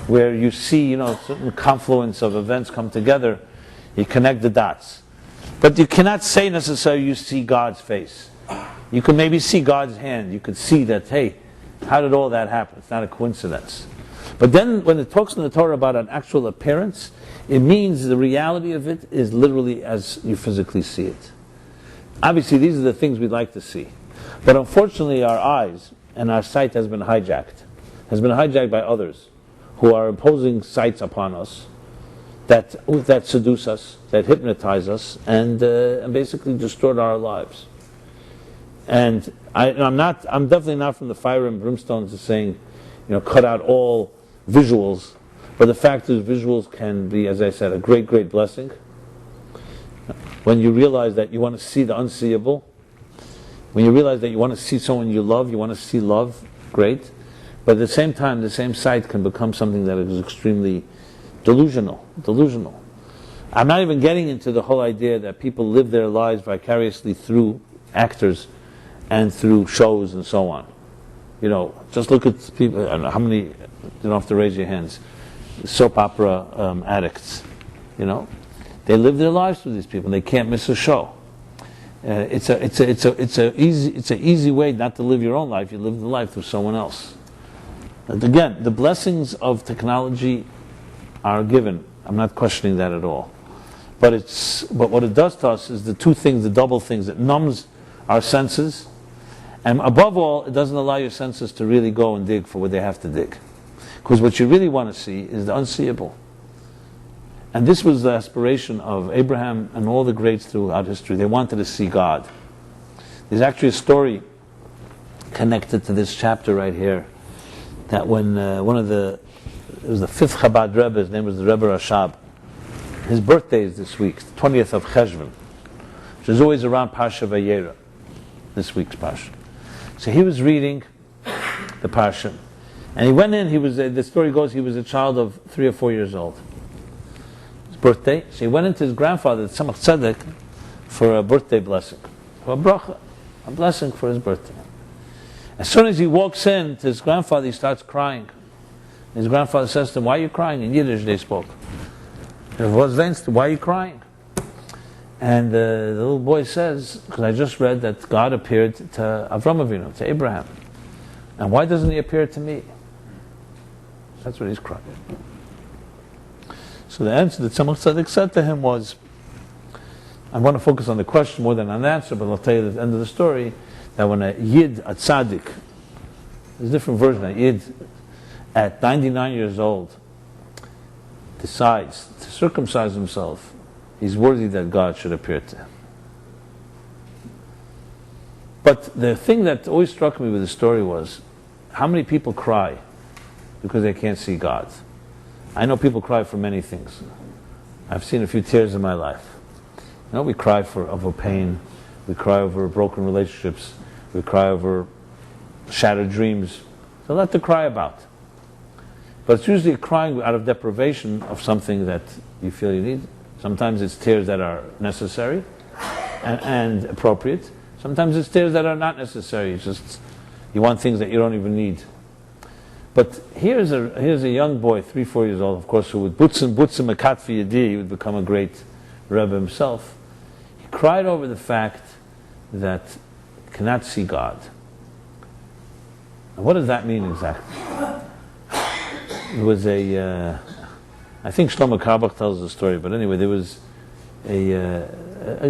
Speaker 1: where you see, certain confluence of events come together, you connect the dots. But you cannot say necessarily you see God's face. You can maybe see God's hand. You could see that, hey, how did all that happen? It's not a coincidence. But then when it talks in the Torah about an actual appearance, it means the reality of it is literally as you physically see it. Obviously, these are the things we'd like to see. But unfortunately, our eyes and our sight has been hijacked by others who are imposing sights upon us that seduce us, that hypnotize us, and basically distort our lives. And I'm definitely not from the fire and brimstone to saying, cut out all visuals. But the fact is, visuals can be, as I said, a great, great blessing. When you realize that you want to see the unseeable, when you realize that you want to see someone you love, you want to see love, great. But at the same time, the same sight can become something that is extremely delusional. I'm not even getting into the whole idea that people live their lives vicariously through actors and through shows and so on. Just look at people, I don't know how many, you don't have to raise your hands, soap opera addicts, they live their lives through these people, they can't miss a show. It's an easy way not to live your own life. You live the life through someone else. And again, the blessings of technology are given. I'm not questioning that at all. But what it does to us is the two things, the double things. It numbs our senses, and above all, it doesn't allow your senses to really go and dig for what they have to dig. Because what you really want to see is the unseeable. And this was the aspiration of Abraham and all the greats throughout history. They wanted to see God. There's actually a story connected to this chapter right here, that when it was the fifth Chabad Rebbe, his name was the Rebbe Rashab. His birthday is this week, the 20th of Cheshvan, which is always around Parsha Vayera, this week's Parsha. So he was reading the Parsha, and he went in, the story goes, he was a child of 3 or 4 years old. His birthday, so he went into his grandfather, the Tzemach Tzedek, for a birthday blessing, for a bracha, a blessing for his birthday. As soon as he walks in to his grandfather, he starts crying. His grandfather says to him, "Why are you crying?" In Yiddish they spoke. "Why are you crying?" And the little boy says, "Because I just read that God appeared to Avram Avinu, to Abraham. And why doesn't he appear to me?" That's what he's crying. So the answer that Tzemach Tzedek said to him was, I want to focus on the question more than on the answer, but I'll tell you at the end of the story, that when a Yid, a tzaddik, there's a different version, a Yid at 99 years old decides to circumcise himself, he's worthy that God should appear to him. But the thing that always struck me with the story was, how many people cry because they can't see God? I know people cry for many things. I've seen a few tears in my life. We cry over pain, we cry over broken relationships, we cry over shattered dreams. There's a lot to cry about. But it's usually crying out of deprivation of something that you feel you need. Sometimes it's tears that are necessary and appropriate. Sometimes it's tears that are not necessary. It's just you want things that you don't even need. But here's a young boy, 3, 4 years old, of course, who would butzim akat v'yadi, he would become a great Rebbe himself. He cried over the fact that he cannot see God. And what does that mean exactly? It was I think Shlomo Karbach tells the story, but anyway, there was a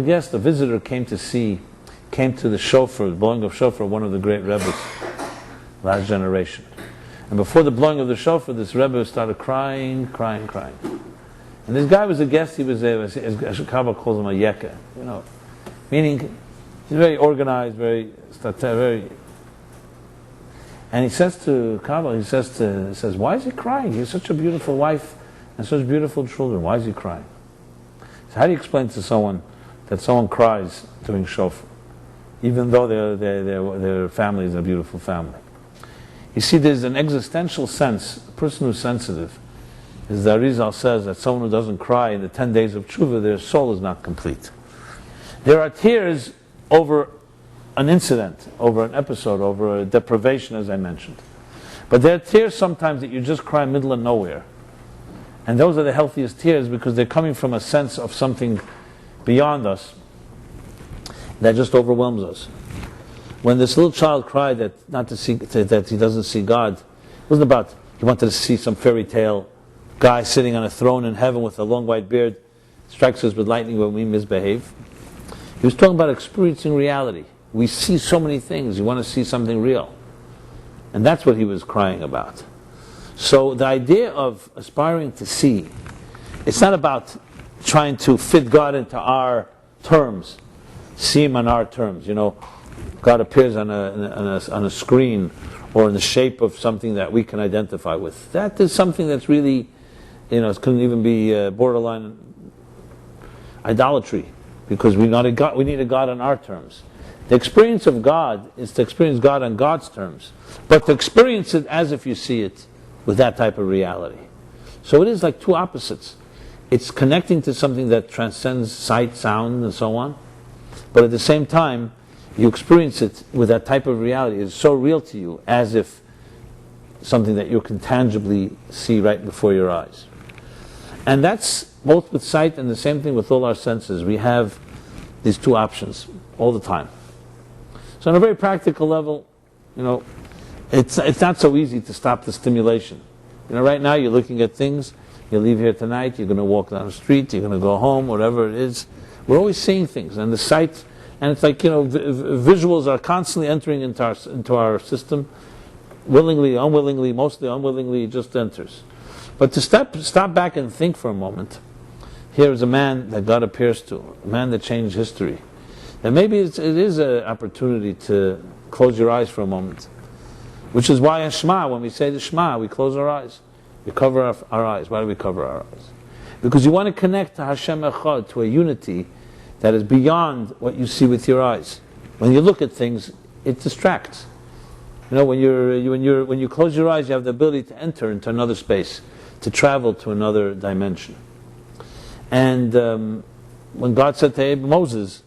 Speaker 1: guest, a visitor came to the shofar, blowing of shofar, one of the great Rebbes, last generation. And before the blowing of the shofar, this Rebbe started crying. And this guy was a guest, he was as Karbach calls him a yeka, meaning He's very organized, very. And he says to Kabbalah, he says, why is he crying? He has such a beautiful wife and such beautiful children. Why is he crying? So how do you explain to someone that someone cries during shofar, even though their family is a beautiful family? You see, there's an existential sense. A person who's sensitive, as the Arizal says, that someone who doesn't cry in the 10 days of tshuva, their soul is not complete. There are tears over an incident, over an episode, over a deprivation, as I mentioned. But there are tears sometimes that you just cry in the middle of nowhere. And those are the healthiest tears because they're coming from a sense of something beyond us that just overwhelms us. When this little child cried that he doesn't see God, it wasn't about he wanted to see some fairy tale guy sitting on a throne in heaven with a long white beard, strikes us with lightning when we misbehave. He was talking about experiencing reality. We see so many things. You want to see something real. And that's what he was crying about. So the idea of aspiring to see, it's not about trying to fit God into our terms, see Him on our terms. You know, God appears on a screen or in the shape of something that we can identify with. That is something that's really, you know, it couldn't even be borderline idolatry, because we need a God on our terms. The experience of God is to experience God on God's terms, but to experience it as if you see it with that type of reality. So it is like two opposites. It's connecting to something that transcends sight, sound, and so on, but at the same time, you experience it with that type of reality. It's so real to you, as if something that you can tangibly see right before your eyes. And that's both with sight and the same thing with all our senses. We have these two options all the time. So on a very practical level, you know, it's not so easy to stop the stimulation. You know, right now you're looking at things, you leave here tonight, you're going to walk down the street, you're going to go home, whatever it is. We're always seeing things, and the sight, and it's like, you know, visuals are constantly entering into our system, willingly, unwillingly, mostly unwillingly, it just enters. But to stop back and think for a moment, here is a man that God appears to, a man that changed history. And maybe it is an opportunity to close your eyes for a moment. Which is why in Shema, when we say the Shema, we close our eyes. We cover our eyes. Why do we cover our eyes? Because you want to connect to Hashem Echad, to a unity that is beyond what you see with your eyes. When you look at things, it distracts. You know, when you close your eyes, you have the ability to enter into another space, to travel to another dimension. And when God said to Moses,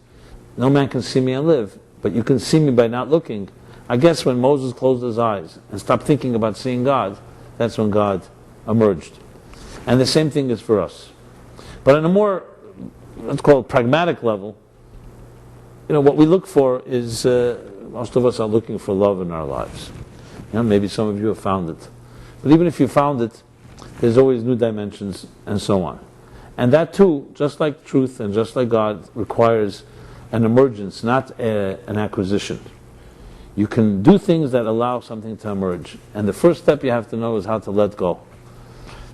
Speaker 1: "No man can see me and live, but you can see me by not looking," I guess when Moses closed his eyes and stopped thinking about seeing God, that's when God emerged. And the same thing is for us. But on a more, let's call it pragmatic level, you know, what we look for is, most of us are looking for love in our lives. You know, maybe some of you have found it. But even if you found it, there's always new dimensions and so on. And that too, just like truth and just like God, requires an emergence, not an acquisition. You can do things that allow something to emerge. And the first step you have to know is how to let go.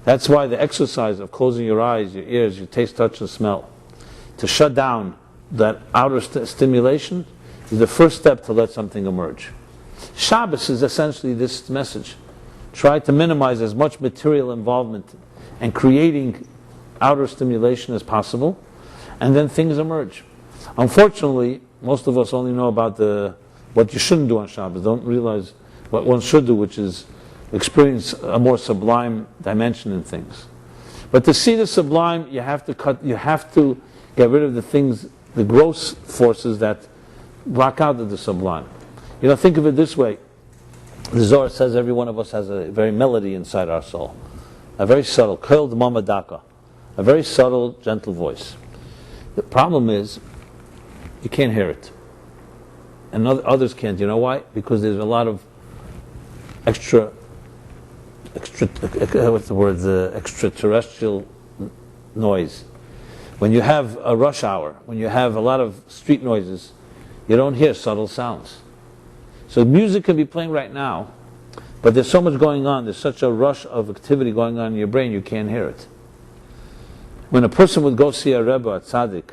Speaker 1: That's why the exercise of closing your eyes, your ears, your taste, touch, and smell, to shut down that outer stimulation, is the first step to let something emerge. Shabbos is essentially this message. Try to minimize as much material involvement and creating outer stimulation as possible, and then things emerge. Unfortunately, most of us only know about what you shouldn't do on Shabbos, don't realize what one should do, which is experience a more sublime dimension in things. But to see the sublime, you have to get rid of the things, the gross forces that block out the sublime. You know, think of it this way. The Zohar says every one of us has a very melody inside our soul. A very subtle, kol d'mama daka, a very subtle, gentle voice. The problem is, you can't hear it. And others can't. You know why? Because there's a lot of extraterrestrial noise. When you have a rush hour, when you have a lot of street noises, you don't hear subtle sounds. So music can be playing right now, but there's so much going on, there's such a rush of activity going on in your brain, you can't hear it. When a person would go see a Rebbe, a tzaddik,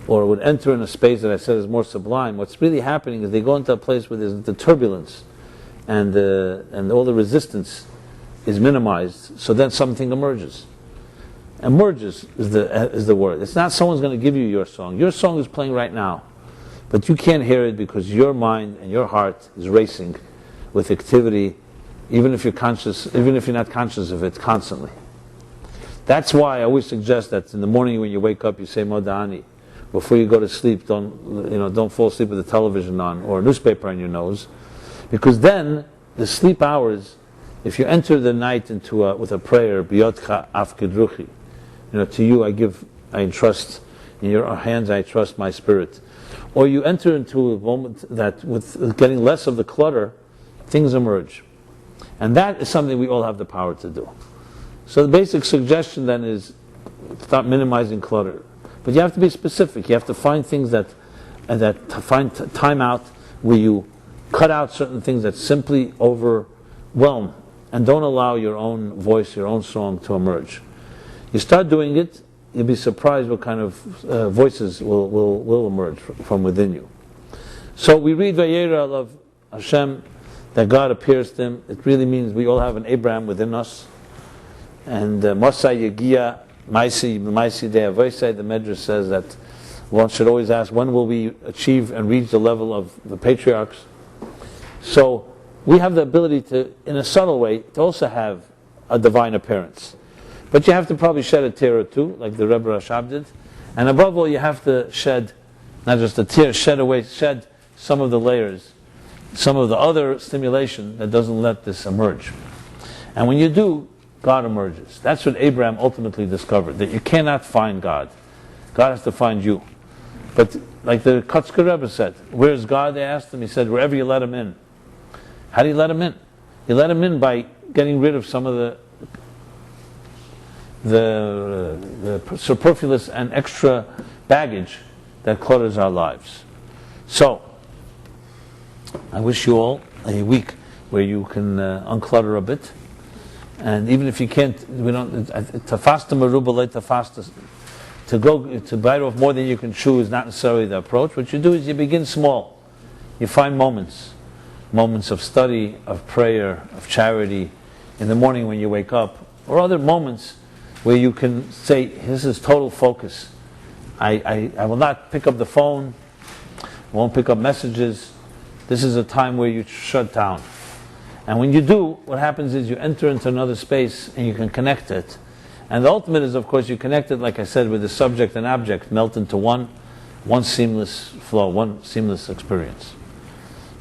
Speaker 1: or would enter in a space that I said is more sublime, what's really happening is they go into a place where there's the turbulence and all the resistance is minimized, so then something emerges. Emerges is the word. It's not someone's going to give you your song. Your song is playing right now, but you can't hear it because your mind and your heart is racing with activity, even if you're not conscious of it constantly. That's why I always suggest that in the morning when you wake up, you say Moda'ani. Before you go to sleep, don't fall asleep with the television on or a newspaper on your nose, because then the sleep hours, if you enter the night with a prayer, Biyotcha afkid ruchi, to you I entrust, in your hands I trust my spirit. Or you enter into a moment that with getting less of the clutter, things emerge. And that is something we all have the power to do. So the basic suggestion then is stop minimizing clutter. But you have to be specific. You have to find things that find time out where you cut out certain things that simply overwhelm and don't allow your own voice, your own song to emerge. You start doing it, you'll be surprised what kind of voices will emerge from within you. So we read Vayera of Hashem, that God appears to him. It really means we all have an Abraham within us. And Mosai Yegia Maisi Dei Avoisai, the Medrash says that one should always ask, when will we achieve and reach the level of the patriarchs? So we have the ability to, in a subtle way, to also have a divine appearance. But you have to probably shed a tear or two, like the Rebbe Rashab did. And above all, you have to shed, not just a tear, shed some of the layers, some of the other stimulation that doesn't let this emerge. And when you do, God emerges. That's what Abraham ultimately discovered, that you cannot find God. God has to find you. But like the Kotzker Rebbe said, where's God? They asked him. He said, wherever you let him in. How do you let him in? You let him in by getting rid of some of the superfluous and extra baggage that clutters our lives. So, I wish you all a week where you can unclutter a bit. And even if you can't, tafasta merubah tafasta, to bite off more than you can chew is not necessarily the approach. What you do is you begin small. You find moments of study, of prayer, of charity, in the morning when you wake up, or other moments where you can say, this is total focus. I will not pick up the phone, won't pick up messages. This is a time where you shut down. And when you do, what happens is you enter into another space and you can connect it. And the ultimate is, of course, you connect it, like I said, with the subject and object, melt into one seamless flow, one seamless experience.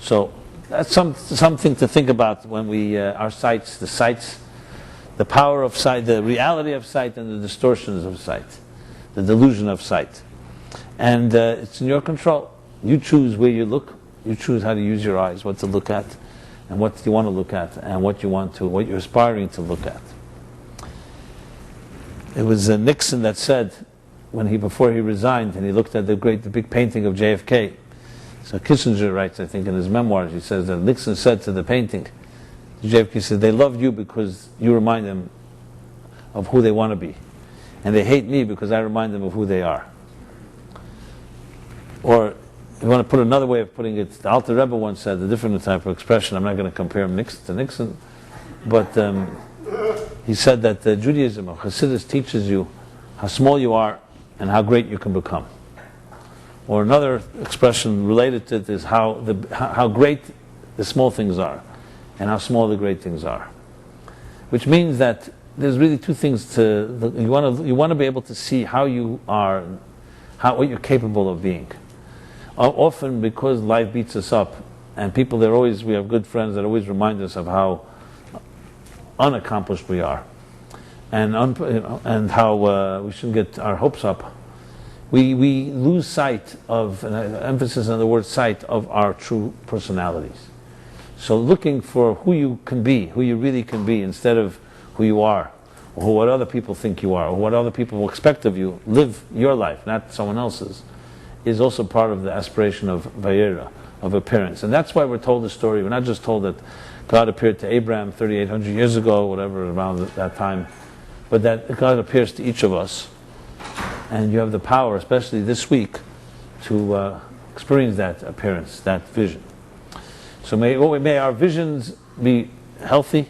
Speaker 1: So that's something to think about when our sights, the power of sight, the reality of sight and the distortions of sight, the delusion of sight. And it's in your control. You choose where you look, you choose how to use your eyes, what to look at, and what you want to look at, and what you're aspiring to look at. It was Nixon that said, before he resigned, and he looked at the big painting of JFK. So Kissinger writes, I think, in his memoirs, he says that Nixon said to the painting, JFK said, they love you because you remind them of who they want to be. And they hate me because I remind them of who they are. Or, if you want to put another way of putting it, the Alter Rebbe once said a different type of expression. I'm not going to compare him to Nixon, but he said that Judaism, or Hasidus, teaches you how small you are and how great you can become. Or another expression related to it is how great the small things are and how small the great things are. Which means that there's really two things you want to be able to see how you are, what you're capable of being. Often, because life beats us up, and we have good friends that always remind us of how unaccomplished we are, and how we shouldn't get our hopes up. We lose sight of, emphasis on the word sight, of our true personalities. So looking for who you can be, who you really can be, instead of who you are, or what other people think you are, or what other people will expect of you. Live your life, not someone else's, is also part of the aspiration of Vayera, of appearance. And that's why we're told the story. We're not just told that God appeared to Abraham 3,800 years ago, whatever, around that time, but that God appears to each of us. And you have the power, especially this week, to experience that appearance, that vision. So may our visions be healthy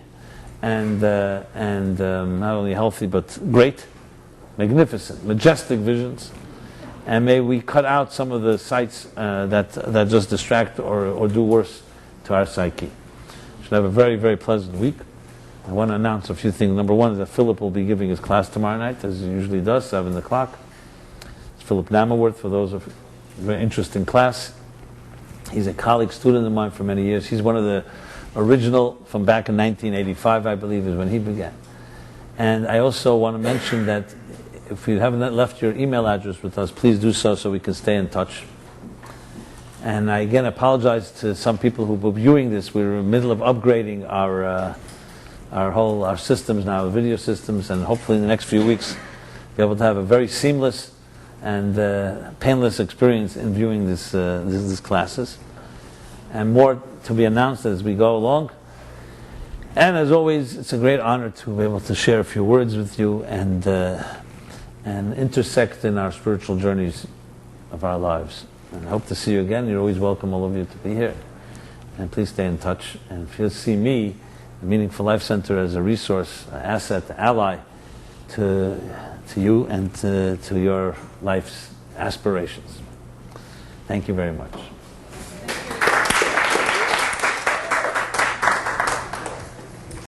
Speaker 1: and not only healthy but great, magnificent, majestic visions. And may we cut out some of the sights that just distract or do worse to our psyche. Should have a very, very pleasant week. I want to announce a few things. Number one is that Philip will be giving his class tomorrow night, as he usually does, 7 o'clock. It's Philip Namaworth, for those of very interesting class. He's a colleague student of mine for many years. He's one of the original, from back in 1985, I believe, is when he began. And I also want to mention that if you haven't left your email address with us, please do so we can stay in touch. And I again apologize to some people who were viewing this. We're in the middle of upgrading our systems now, video systems, and hopefully in the next few weeks be able to have a very seamless and painless experience in viewing these classes. And more to be announced as we go along. And as always, it's a great honor to be able to share a few words with you and intersect in our spiritual journeys of our lives. And I hope to see you again. You're always welcome, all of you, to be here. And please stay in touch. And if you'll see me, the Meaningful Life Center, as a resource, an asset, an ally to you and to your life's aspirations. Thank you very much.